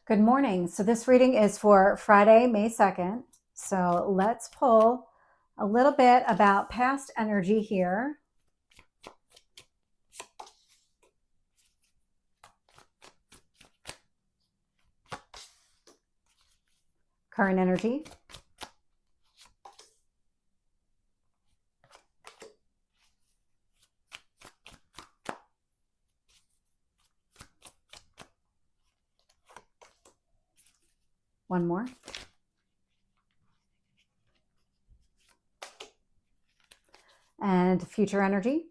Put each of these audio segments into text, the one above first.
Good morning. So this reading is for Friday, May 2nd. So let's pull a little bit about past energy here. Current energy. One more. And future energy.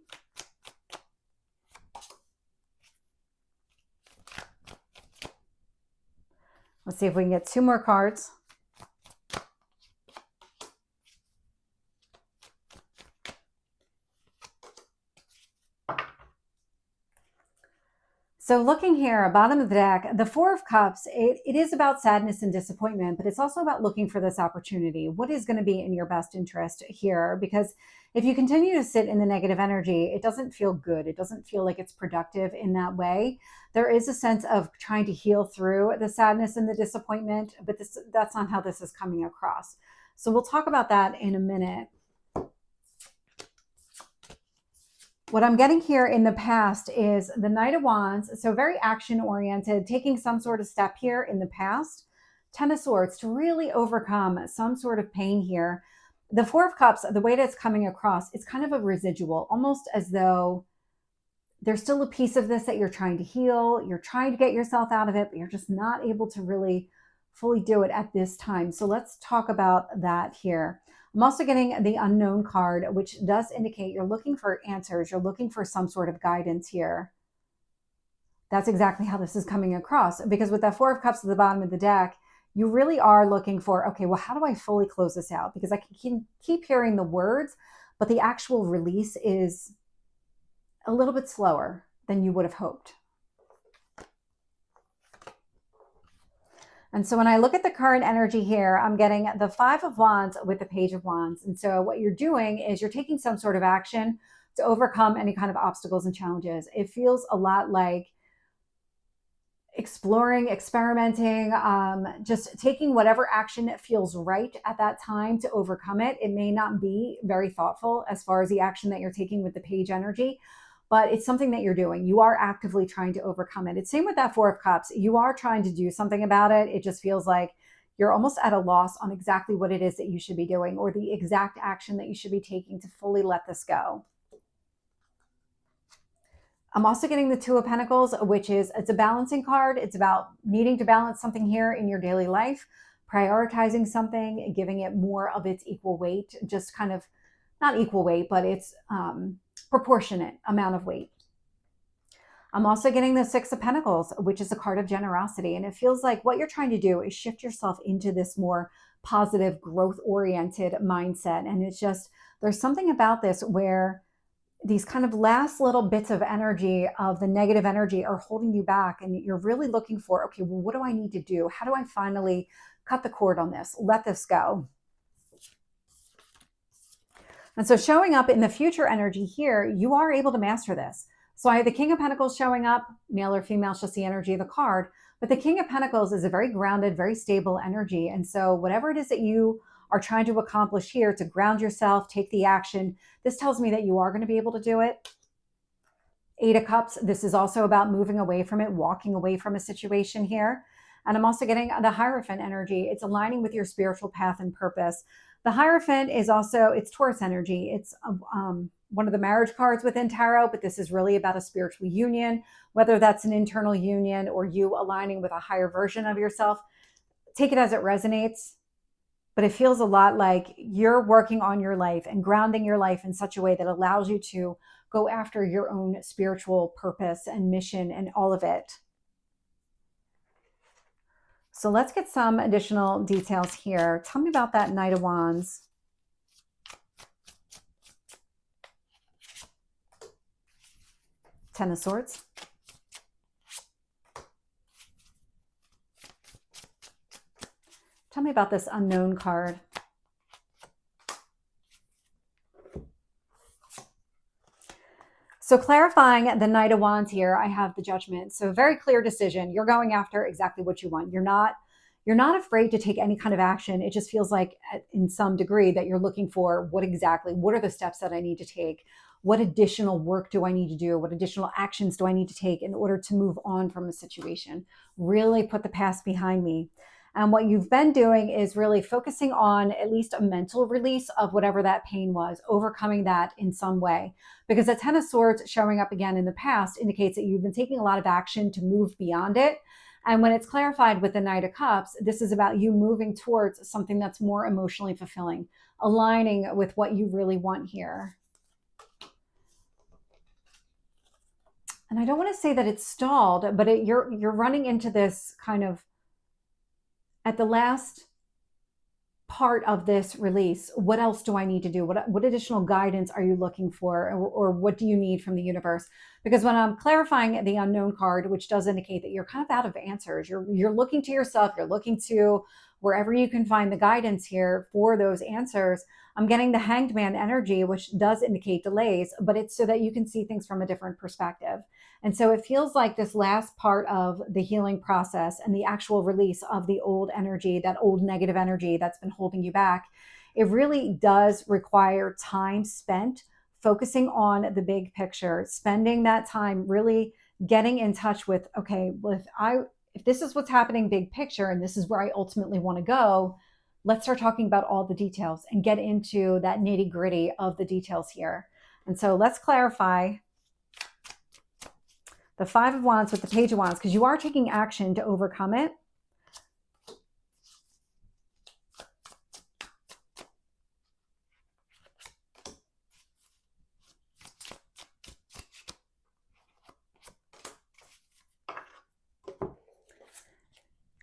Let's see if we can get two more cards. So looking here, bottom of the deck, the Four of Cups, it is about sadness and disappointment, but it's also about looking for this opportunity. What is going to be in your best interest here? Because if you continue to sit in the negative energy, it doesn't feel good. It doesn't feel like it's productive in that way. There is a sense of trying to heal through the sadness and the disappointment, but that's not how this is coming across. So we'll talk about that in a minute. What I'm getting here in the past is the Knight of Wands, so very action-oriented, taking some sort of step here in the past. Ten of Swords, to really overcome some sort of pain here. The Four of Cups, the way that it's coming across, it's kind of a residual, almost as though there's still a piece of this that you're trying to heal. You're trying to get yourself out of it, but you're just not able to really fully do it at this time. So let's talk about that here. I'm also getting the Unknown card, which does indicate you're looking for answers. You're looking for some sort of guidance here. That's exactly how this is coming across, because with that Four of Cups at the bottom of the deck, you really are looking for, okay, well, how do I fully close this out? Because I can keep hearing the words, but the actual release is a little bit slower than you would have hoped. And so when I look at the current energy here, I'm getting the Five of Wands with the Page of Wands. And so what you're doing is you're taking some sort of action to overcome any kind of obstacles and challenges. It feels a lot like exploring, experimenting, just taking whatever action that feels right at that time to overcome it. It may not be very thoughtful as far as the action that you're taking with the Page energy, but it's something that you're doing. You are actively trying to overcome it. It's same with that Four of Cups. You are trying to do something about it. It just feels like you're almost at a loss on exactly what it is that you should be doing or the exact action that you should be taking to fully let this go. I'm also getting the Two of Pentacles, which is, it's a balancing card. It's about needing to balance something here in your daily life, prioritizing something, giving it more of its equal weight, just kind of not equal weight, but it's proportionate amount of weight. I'm also getting the Six of Pentacles, which is a card of generosity. And it feels like what you're trying to do is shift yourself into this more positive, growth-oriented mindset. And it's just, there's something about this where these kind of last little bits of energy of the negative energy are holding you back. And you're really looking for, okay, well, what do I need to do? How do I finally cut the cord on this? Let this go. And so showing up in the future energy here, you are able to master this. So I have the King of Pentacles showing up, male or female, just the energy of the card. But the King of Pentacles is a very grounded, very stable energy. And so whatever it is that you are trying to accomplish here, to ground yourself, take the action, this tells me that you are going to be able to do it. Eight of Cups, this is also about moving away from it, walking away from a situation here. And I'm also getting the Hierophant energy. It's aligning with your spiritual path and purpose. The Hierophant is also, it's Taurus energy. It's one of the marriage cards within tarot, but this is really about a spiritual union, whether that's an internal union or you aligning with a higher version of yourself. Take it as it resonates, but it feels a lot like you're working on your life and grounding your life in such a way that allows you to go after your own spiritual purpose and mission and all of it. So let's get some additional details here. Tell me about that Knight of Wands. Ten of Swords. Tell me about this Unknown card. So clarifying the Knight of Wands here, I have the Judgment. So very clear decision. You're going after exactly what you want. You're not afraid to take any kind of action. It just feels like in some degree that you're looking for what are the steps that I need to take? What additional work do I need to do? What additional actions do I need to take in order to move on from a situation? Really put the past behind me. And what you've been doing is really focusing on at least a mental release of whatever that pain was, overcoming that in some way. Because the Ten of Swords showing up again in the past indicates that you've been taking a lot of action to move beyond it. And when it's clarified with the Knight of Cups, this is about you moving towards something that's more emotionally fulfilling, aligning with what you really want here. And I don't want to say that it's stalled, but you're running into this kind of at the last part of this release. What else do I need to do? What additional guidance are you looking for? Or what do you need from the universe? Because when I'm clarifying the unknown card, which does indicate that you're kind of out of answers, you're looking to yourself, you're looking to wherever you can find the guidance here for those answers. I'm getting the Hanged Man energy, which does indicate delays, but it's so that you can see things from a different perspective. And so it feels like this last part of the healing process and the actual release of the old energy, that old negative energy that's been holding you back, it really does require time spent focusing on the big picture, spending that time really getting in touch with, okay, if this is what's happening big picture and this is where I ultimately want to go, let's start talking about all the details and get into that nitty gritty of the details here. And so let's clarify the Five of Wands with the Page of Wands, because you are taking action to overcome it.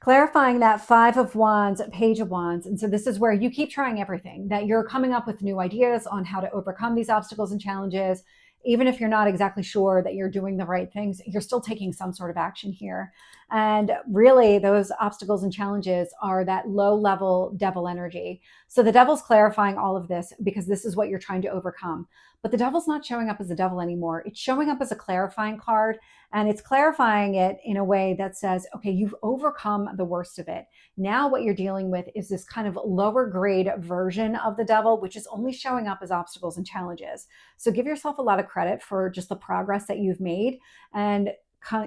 Clarifying that Five of Wands, Page of Wands. And so this is where you keep trying everything, that you're coming up with new ideas on how to overcome these obstacles and challenges. Even if you're not exactly sure that you're doing the right things, you're still taking some sort of action here. And really, those obstacles and challenges are that low-level devil energy. So the devil's clarifying all of this because this is what you're trying to overcome. But the devil's not showing up as a devil anymore. It's showing up as a clarifying card, and it's clarifying it in a way that says, okay, you've overcome the worst of it. Now what you're dealing with is this kind of lower grade version of the devil, which is only showing up as obstacles and challenges. So give yourself a lot of credit for just the progress that you've made and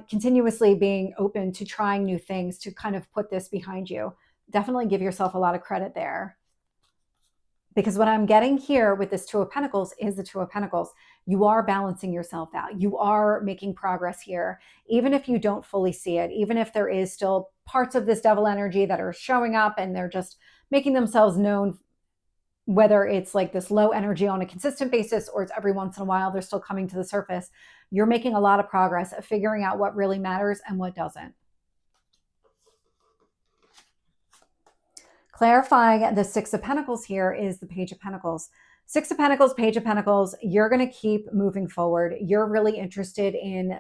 continuously being open to trying new things to kind of put this behind you. Definitely give yourself a lot of credit there. Because what I'm getting here with this Two of Pentacles is the Two of Pentacles. You are balancing yourself out. You are making progress here. Even if you don't fully see it, even if there is still parts of this devil energy that are showing up and they're just making themselves known, whether it's like this low energy on a consistent basis or it's every once in a while, they're still coming to the surface. You're making a lot of progress at figuring out what really matters and what doesn't. Clarifying the Six of Pentacles here is the Page of Pentacles. Six of Pentacles, Page of Pentacles, you're going to keep moving forward. You're really interested in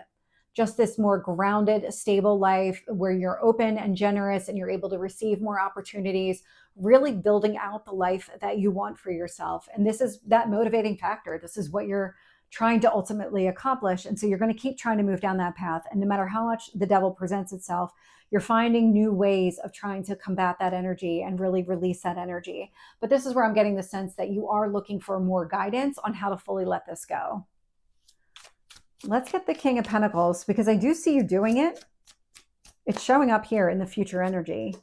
just this more grounded, stable life where you're open and generous and you're able to receive more opportunities, really building out the life that you want for yourself. And this is that motivating factor. This is what you're trying to ultimately accomplish. And so you're going to keep trying to move down that path. And no matter how much the devil presents itself, you're finding new ways of trying to combat that energy and really release that energy. But this is where I'm getting the sense that you are looking for more guidance on how to fully let this go. Let's get the King of Pentacles, because I do see you doing it. It's showing up here in the future energy.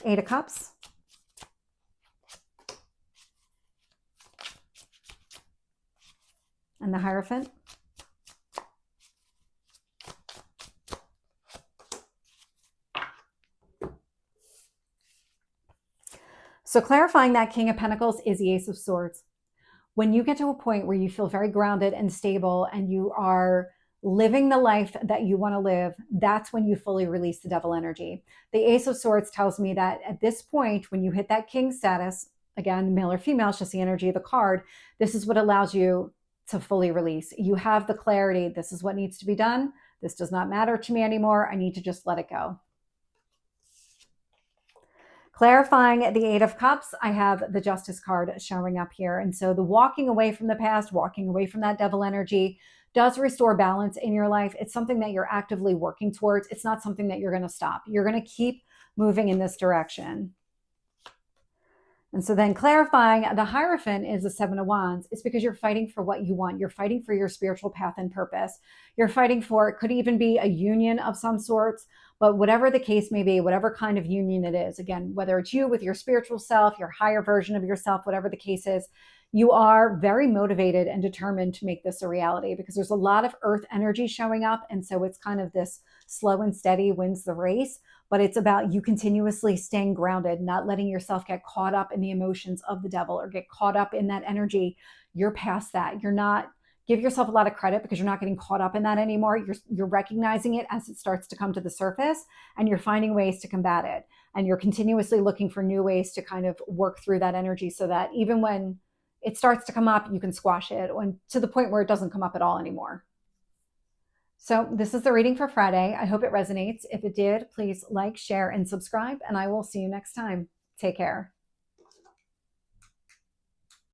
Eight of Cups. And the Hierophant. So clarifying that King of Pentacles is the Ace of Swords. When you get to a point where you feel very grounded and stable and you are living the life that you want to live, that's when you fully release the devil energy. The Ace of Swords tells me that at this point, when you hit that king status, again, male or female, it's just the energy of the card, this is what allows you to fully release. You have the clarity. This is what needs to be done. This does not matter to me anymore. I need to just let it go. Clarifying the Eight of Cups, I have the Justice card showing up here. And so the walking away from the past, walking away from that devil energy does restore balance in your life. It's something that you're actively working towards. It's not something that you're going to stop. You're going to keep moving in this direction. And so then clarifying the Hierophant is the Seven of Wands. It's because you're fighting for what you want. You're fighting for your spiritual path and purpose. You're fighting for, it could even be a union of some sorts, but whatever the case may be, whatever kind of union it is, again, whether it's you with your spiritual self, your higher version of yourself, whatever the case is, you are very motivated and determined to make this a reality because there's a lot of earth energy showing up. And so it's kind of this slow and steady wins the race, but it's about you continuously staying grounded, not letting yourself get caught up in the emotions of the devil or get caught up in that energy. You're past that. You're not, give yourself a lot of credit because you're not getting caught up in that anymore. You're recognizing it as it starts to come to the surface and you're finding ways to combat it. And you're continuously looking for new ways to kind of work through that energy so that even when it starts to come up, you can squash it to the point where it doesn't come up at all anymore. So this is the reading for Friday. I hope it resonates. If it did, please like, share, and subscribe, and I will see you next time. Take care.